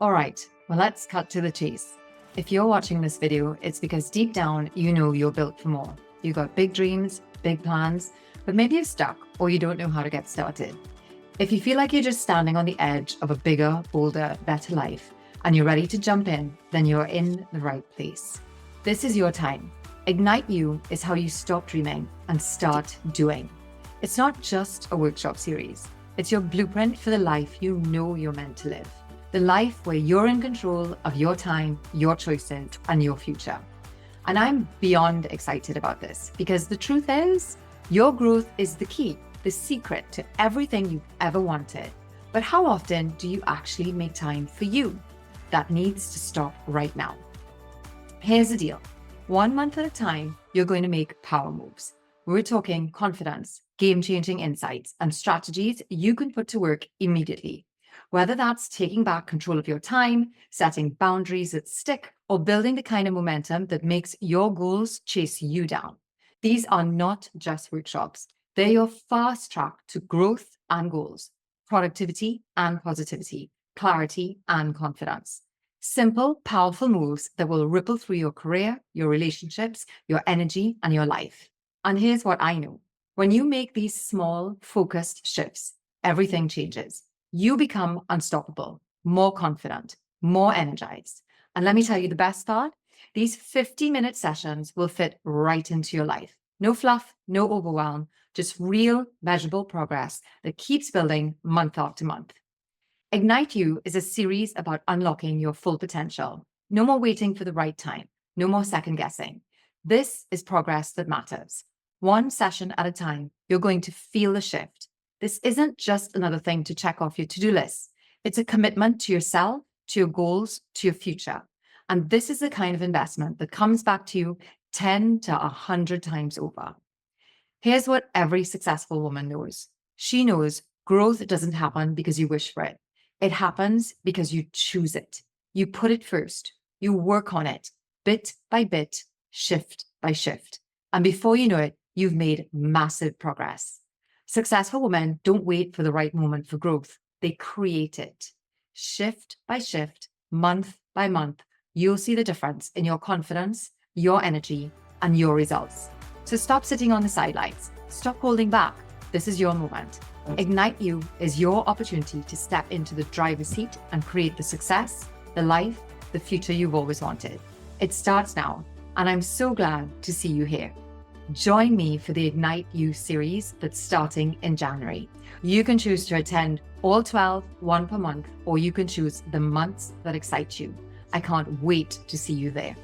All right, well, let's cut to the chase. If you're watching this video, it's because deep down, you know you're built for more. You got big dreams, big plans, but maybe you're stuck or you don't know how to get started. If you feel like you're just standing on the edge of a bigger, bolder, better life, and you're ready to jump in, then you're in the right place. This is your time. Ignite You is how you stop dreaming and start doing. It's not just a workshop series. It's your blueprint for the life you know you're meant to live. The life where you're in control of your time, your choices, and your future. And I'm beyond excited about this because the truth is, your growth is the key, the secret to everything you've ever wanted. But how often do you actually make time for you? That needs to stop right now. Here's the deal. 1 month at a time, you're going to make power moves. We're talking confidence, game-changing insights, and strategies you can put to work immediately. Whether that's taking back control of your time, setting boundaries that stick, or building the kind of momentum that makes your goals chase you down. These are not just workshops. They're your fast track to growth and goals, productivity and positivity, clarity and confidence. Simple, powerful moves that will ripple through your career, your relationships, your energy, and your life. And here's what I know. When you make these small, focused shifts, everything changes. You become unstoppable, more confident, more energized. And let me tell you the best part, these 50-minute sessions will fit right into your life. No fluff, no overwhelm, just real, measurable progress that keeps building month after month. Ignite You is a series about unlocking your full potential. No more waiting for the right time. No more second guessing. This is progress that matters. 1 session at a time, you're going to feel the shift. This isn't just another thing to check off your to-do list. It's a commitment to yourself, to your goals, to your future. And this is the kind of investment that comes back to you 10 to 100 times over. Here's what every successful woman knows. She knows growth doesn't happen because you wish for it. It happens because you choose it. You put it first. You work on it, bit by bit, shift by shift. And before you know it, you've made massive progress. Successful women don't wait for the right moment for growth. They create it. Shift by shift, month by month, you'll see the difference in your confidence, your energy, and your results. So stop sitting on the sidelines. Stop holding back. This is your moment. Ignite You is your opportunity to step into the driver's seat and create the success, the life, the future you've always wanted. It starts now, and I'm so glad to see you here. Join me for the Ignite You series that's starting in January. You can choose to attend all 12, 1 per month, or you can choose the months that excite you. I can't wait to see you there.